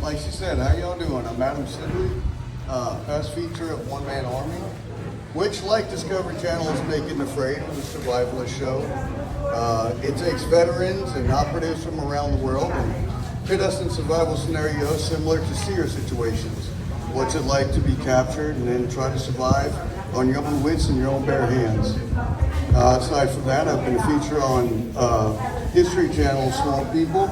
Like she said, how y'all doing? I'm Adam Sibley, past feature of One Man Army, which, like Discovery Channel, is making afraid of the survivalist show. It takes veterans and operatives from around the world and pit us in survival scenarios similar to seer situations. What's it like to be captured and then try to survive on your own wits and your own bare hands? Aside from that, I've been a feature on History Channel's Swamp People,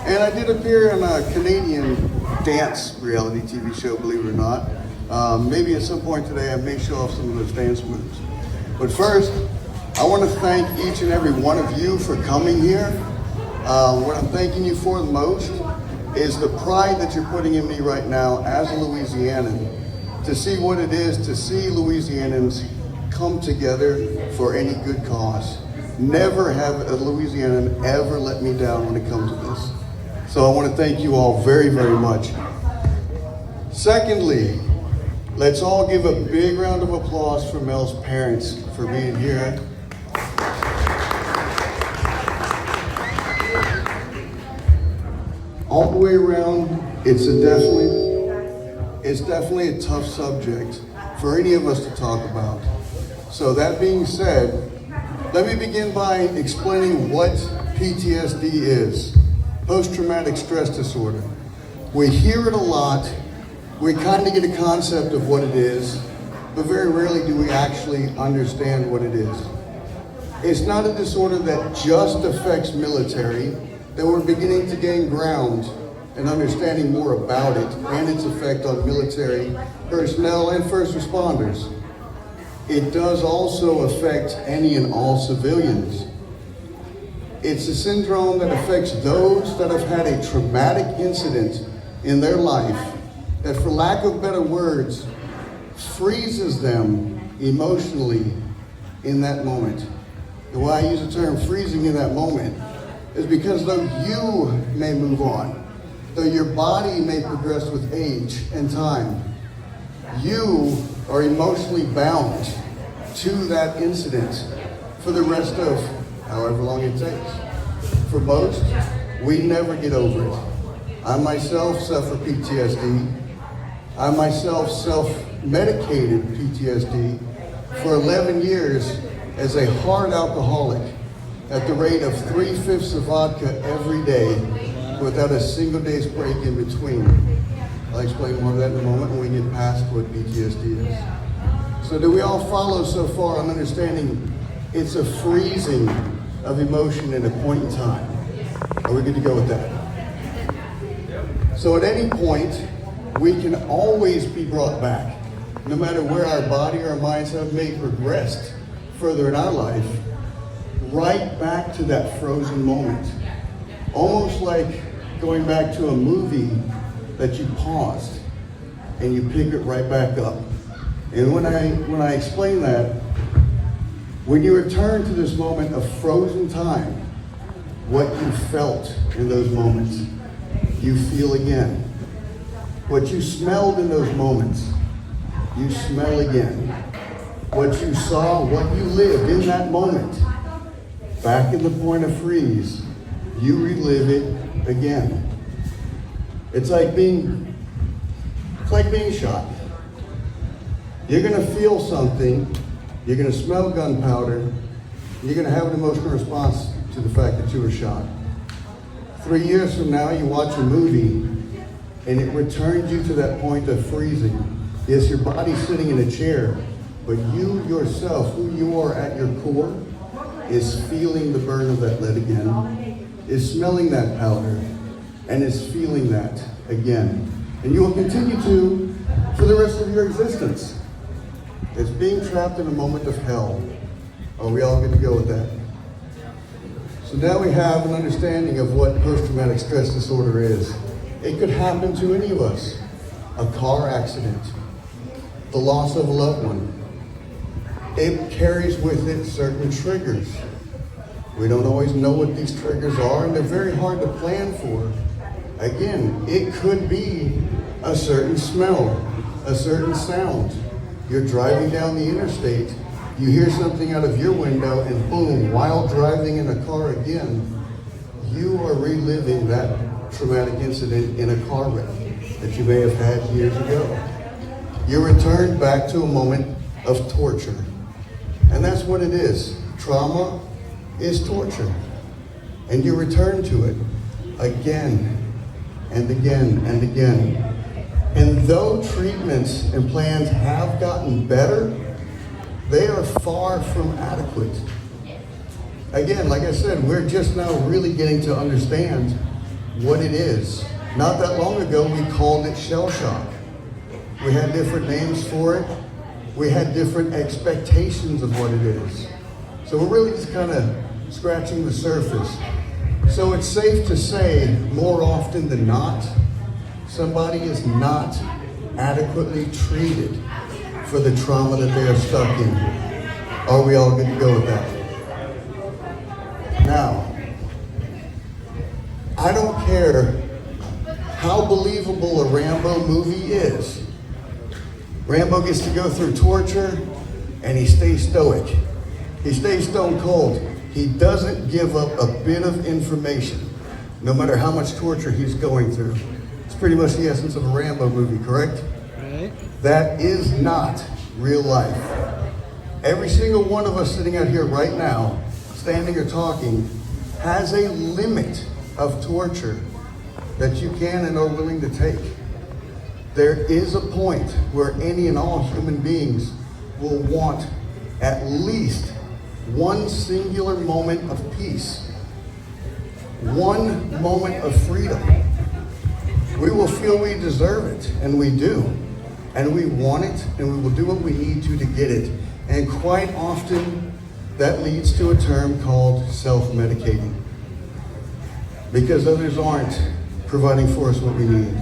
and I did appear on a Canadian dance reality TV show, believe it or not. Maybe at some point today I may show off some of those dance moves. But first, I want to thank each and every one of you for coming here. What I'm thanking you for the most is the pride that you're putting in me right now as a Louisianan, to see what it is to see Louisianans come together for any good cause. Never have a Louisianan ever let me down when it comes to this. So I want to thank you all very, very much. Secondly, let's all give a big round of applause for Mel's parents for being here. All the way around, it's definitely a tough subject for any of us to talk about. So that being said, let me begin by explaining what PTSD is, post-traumatic stress disorder. We hear it a lot, we kind of get a concept of what it is, but very rarely do we actually understand what it is. It's not a disorder that just affects military, that we're beginning to gain ground and understanding more about it and its effect on military personnel and first responders. It does also affect any and all civilians. It's a syndrome that affects those that have had a traumatic incident in their life that, for lack of better words, freezes them emotionally in that moment. The way I use the term freezing in that moment is because though you may move on, though your body may progress with age and time, you are emotionally bound to that incident for the rest of however long it takes. For most, we never get over it. I myself suffer PTSD. I myself self-medicated PTSD for 11 years as a hard alcoholic at the rate of 3/5 of vodka every day without a single day's break in between. I'll explain more of that in a moment when we get past what PTSD is. So do we all follow so far on understanding it's a freezing of emotion at a point in time? Are we good to go with that? So at any point, we can always be brought back, no matter where our body or our minds have may progressed further in our life, right back to that frozen moment. Almost like going back to a movie that you paused and you pick it right back up. And when I explain that, when you return to this moment of frozen time, what you felt in those moments, you feel again. What you smelled in those moments, you smell again. What you saw, what you lived in that moment, back in the point of freeze, you relive it again. It's like being shot. You're gonna feel something, you're gonna smell gunpowder, you're gonna have an emotional response to the fact that you were shot. 3 years from now, you watch a movie and it returns you to that point of freezing. Yes, your body's sitting in a chair, but you yourself, who you are at your core, is feeling the burn of that lead again, is smelling that powder, and is feeling that again. And you will continue to for the rest of your existence. It's being trapped in a moment of hell. Are we all good to go with that? So now we have an understanding of what post-traumatic stress disorder is. It could happen to any of us. A car accident, the loss of a loved one. It carries with it certain triggers. We don't always know what these triggers are, and they're very hard to plan for. Again, it could be a certain smell, a certain sound. You're driving down the interstate, you hear something out of your window, and boom, while driving in a car again, you are reliving that traumatic incident in a car wreck that you may have had years ago. You're returned back to a moment of torture. And that's what it is. Trauma is torture. And you return to it again and again and again. And though treatments and plans have gotten better, they are far from adequate. Again, like I said, we're just now really getting to understand what it is. Not that long ago, we called it shell shock. We had different names for it. We had different expectations of what it is. So we're really just kind of scratching the surface. So it's safe to say, more often than not, somebody is not adequately treated for the trauma that they are stuck in. Are we all good to go with that? Now, I don't care how believable a Rambo movie is. Rambo gets to go through torture and he stays stoic. He stays stone cold. He doesn't give up a bit of information, no matter how much torture he's going through. It's pretty much the essence of a Rambo movie, correct? Right. That is not real life. Every single one of us sitting out here right now, standing or talking, has a limit of torture that you can and are willing to take. There is a point where any and all human beings will want at least one singular moment of peace, one moment of freedom. We will feel we deserve it, and we do. And we want it, and we will do what we need to get it. And quite often, that leads to a term called self-medicating. Because others aren't providing for us what we need.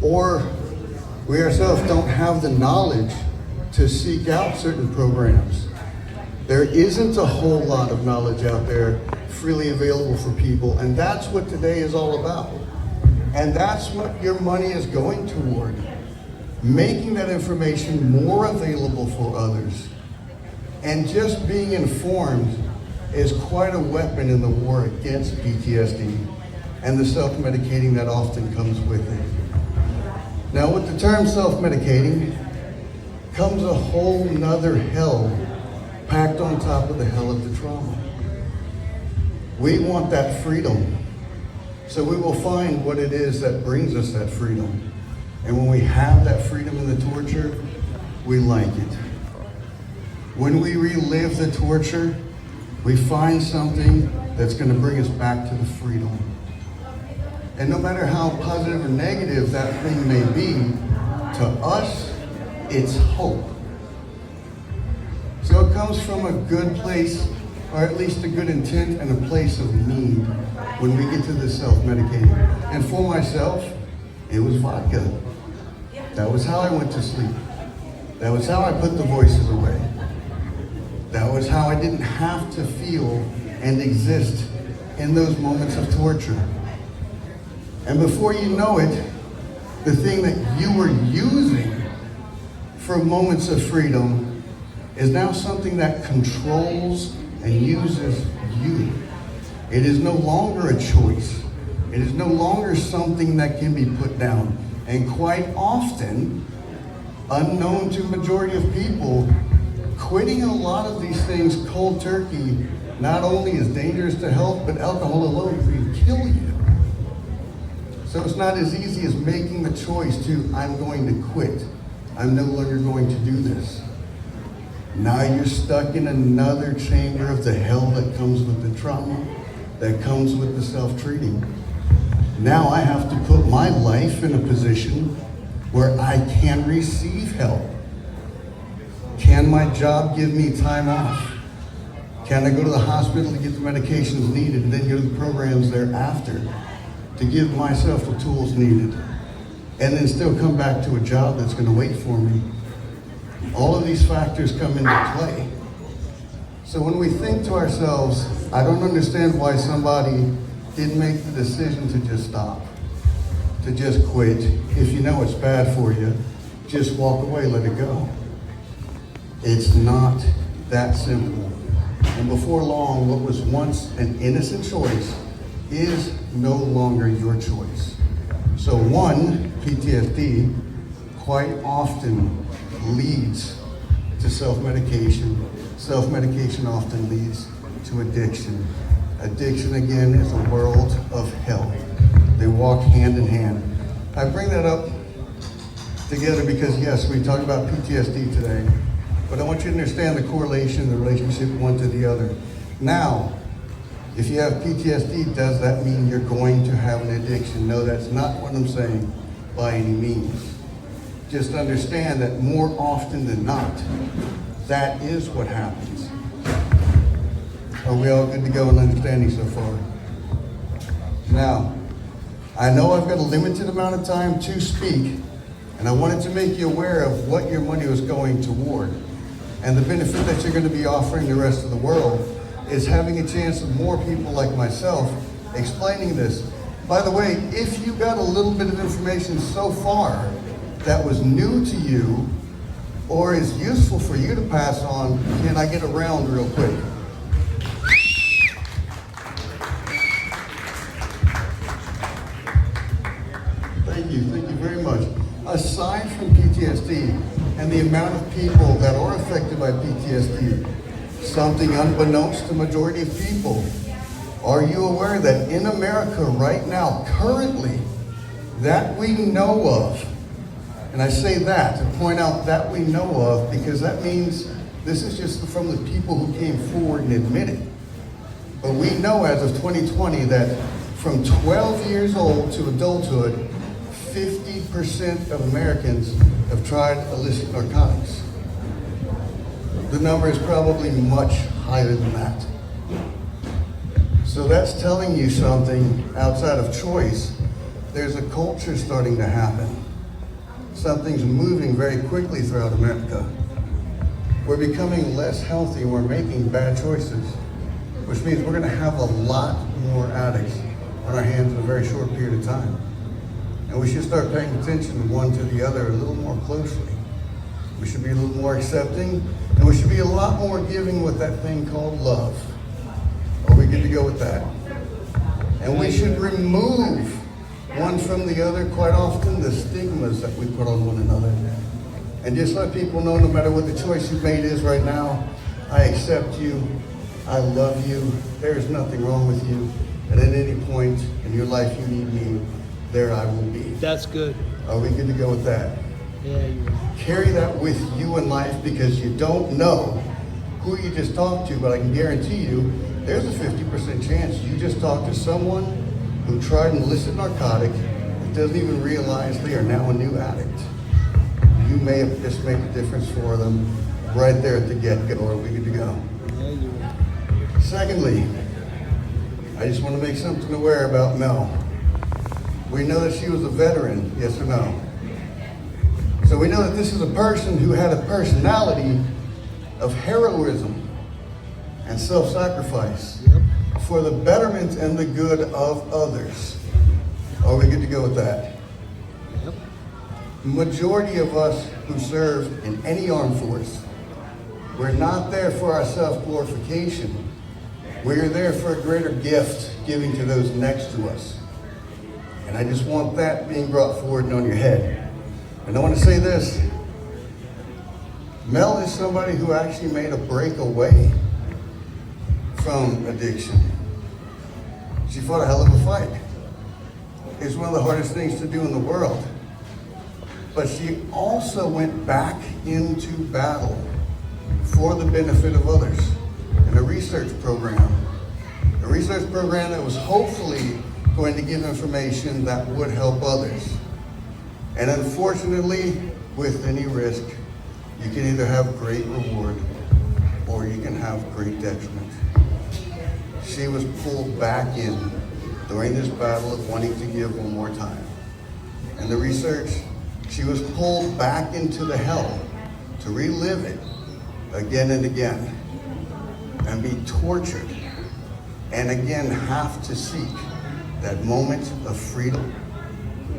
Or we ourselves don't have the knowledge to seek out certain programs. There isn't a whole lot of knowledge out there freely available for people, and that's what today is all about. And that's what your money is going toward. Making that information more available for others. And just being informed is quite a weapon in the war against PTSD and the self-medicating that often comes with it. Now, with the term self-medicating comes a whole nother hell packed on top of the hell of the trauma. We want that freedom, so we will find what it is that brings us that freedom. And when we have that freedom in the torture, we like it. When we relive the torture, we find something that's going to bring us back to the freedom. And no matter how positive or negative that thing may be, to us, it's hope. So it comes from a good place, or at least a good intent and a place of need when we get to the self-medicating. And for myself, it was vodka. That was how I went to sleep. That was how I put the voices away. That was how I didn't have to feel and exist in those moments of torture. And before you know it, the thing that you were using for moments of freedom is now something that controls and uses you. It is no longer a choice. It is no longer something that can be put down. And quite often, unknown to the majority of people, quitting a lot of these things cold turkey not only is dangerous to health, but alcohol alone can kill you. So it's not as easy as making the choice to, I'm going to quit. I'm no longer going to do this. Now you're stuck in another chamber of the hell that comes with the trauma, that comes with the self-treating. Now I have to put my life in a position where I can receive help. Can my job give me time off? Can I go to the hospital to get the medications needed and then go to the programs thereafter to give myself the tools needed? And then still come back to a job that's going to wait for me. All of these factors come into play. So when we think to ourselves, I don't understand why somebody didn't make the decision to just stop, to just quit. If you know it's bad for you, just walk away, let it go. It's not that simple. And before long, what was once an innocent choice is no longer your choice. So one, PTSD quite often leads to self-medication. Self-medication often leads to addiction. Addiction, again, is a world of hell. They walk hand in hand. I bring that up together because, yes, we talk about PTSD today, but I want you to understand the correlation, the relationship one to the other. Now, if you have PTSD, does that mean you're going to have an addiction? No, that's not what I'm saying by any means. Just understand that more often than not, that is what happens. Are we all good to go in understanding so far? Now, I know I've got a limited amount of time to speak, and I wanted to make you aware of what your money was going toward. And the benefit that you're going to be offering the rest of the world is having a chance of more people like myself explaining this. By the way, if you got a little bit of information so far that was new to you or is useful for you to pass on, can I get around real quick? Thank you very much. Aside from PTSD and the amount of people that are affected by PTSD, something unbeknownst to the majority of people, are you aware that in America right now, currently, that we know of, and I say that to point out that we know of because that means this is just from the people who came forward and admitted. But we know as of 2020 that from 12 years old to adulthood, 50% of Americans have tried illicit narcotics. The number is probably much higher than that. So that's telling you something outside of choice. There's a culture starting to happen. Something's moving very quickly throughout America. We're becoming less healthy, we're making bad choices, which means we're gonna have a lot more addicts on our hands in a very short period of time. And we should start paying attention one to the other a little more closely. We should be a little more accepting, and we should be a lot more giving with that thing called love. Are we good to go with that? And we should remove one from the other, quite often, the stigmas that we put on one another. And just let people know, no matter what the choice you've made is right now, I accept you, I love you, there's nothing wrong with you, and at any point in your life you need me, there I will be. That's good. Are we good to go with that? Yeah, you are. Carry that with you in life because you don't know who you just talked to, but I can guarantee you there's a 50% chance you just talked to someone who tried an illicit narcotic that doesn't even realize they are now a new addict. You may have just made a difference for them right there at the get-go. Are we good to go? Yeah, you are. Secondly, I just want to make something aware about Mel. We know that she was a veteran, yes or no? So we know that this is a person who had a personality of heroism and self-sacrifice for the betterment and the good of others. Are we good to go with that? Yep. Majority of us who serve in any armed force, we're not there for our self-glorification. We are there for a greater gift giving to those next to us. And I just want that being brought forward and on your head. And I want to say this. Mel is somebody who actually made a breakaway from addiction. She fought a hell of a fight. It's one of the hardest things to do in the world. But she also went back into battle for the benefit of others in a research program. A research program that was hopefully going to give information that would help others. And unfortunately, with any risk, you can either have great reward or you can have great detriment. She was pulled back in during this battle of wanting to give one more time. And the research, she was pulled back into the hell to relive it again and again and be tortured and again have to seek that moment of freedom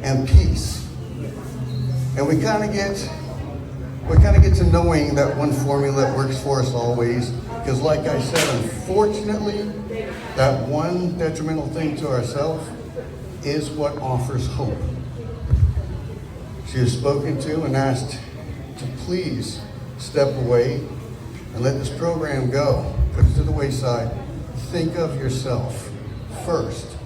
and peace. And we kind of get to knowing that one formula that works for us always, because like I said, unfortunately, That one detrimental thing to ourselves is what offers hope. She is spoken to and asked to please step away and let this program go. Put it to the wayside. Think of yourself first.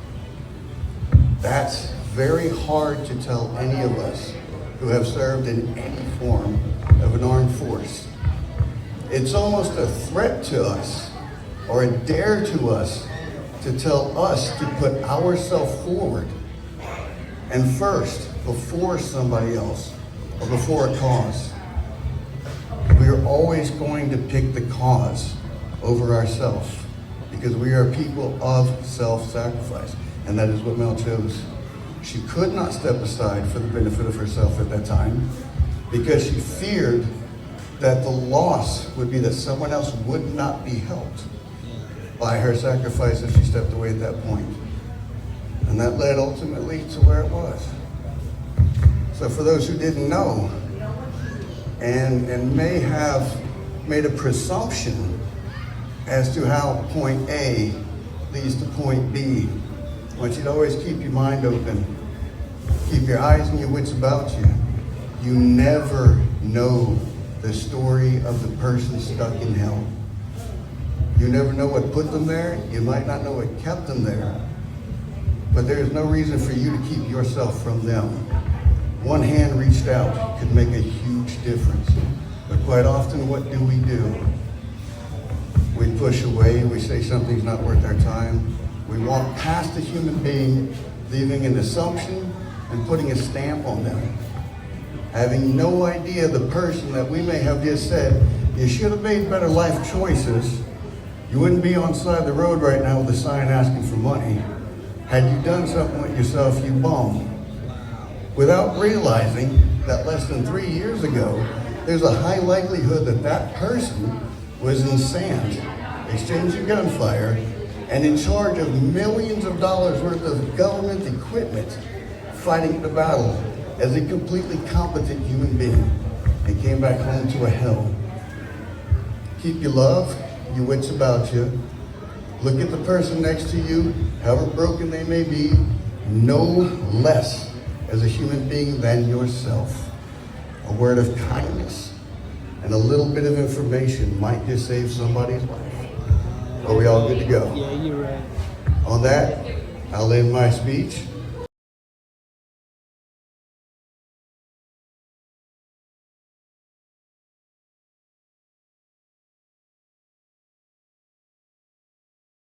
That's very hard to tell any of us who have served in any form of an armed force. It's almost a threat to us or a dare to us to tell us to put ourselves forward and first before somebody else or before a cause. We are always going to pick the cause over ourselves because we are people of self-sacrifice, and that is what Mel chose. She could not step aside for the benefit of herself at that time because she feared that the loss would be that someone else would not be helped by her sacrifice if she stepped away at that point. And that led ultimately to where it was. So for those who didn't know, and may have made a presumption as to how point A leads to point B, I want you to always keep your mind open. Keep your eyes and your wits about you. You never know the story of the person stuck in hell. You never know what put them there. You might not know what kept them there. But there is no reason for you to keep yourself from them. One hand reached out could make a huge difference. But quite often, what do? We push away. We say something's not worth our time. We walk past a human being, leaving an assumption and putting a stamp on them. Having no idea the person that we may have just said, you should have made better life choices. You wouldn't be on the side of the road right now with a sign asking for money. Had you done something with yourself, you bum. Without realizing that less than 3 years ago, there's a high likelihood that that person was in sand, exchanging gunfire, and in charge of millions of dollars worth of government equipment, fighting the battle as a completely competent human being, and came back home to a hell. Keep your love, your wits about you. Look at the person next to you, however broken they may be, no less as a human being than yourself. A word of kindness and a little bit of information might just save somebody's life. Are we all good to go? Yeah, you're right. On that, I'll end my speech.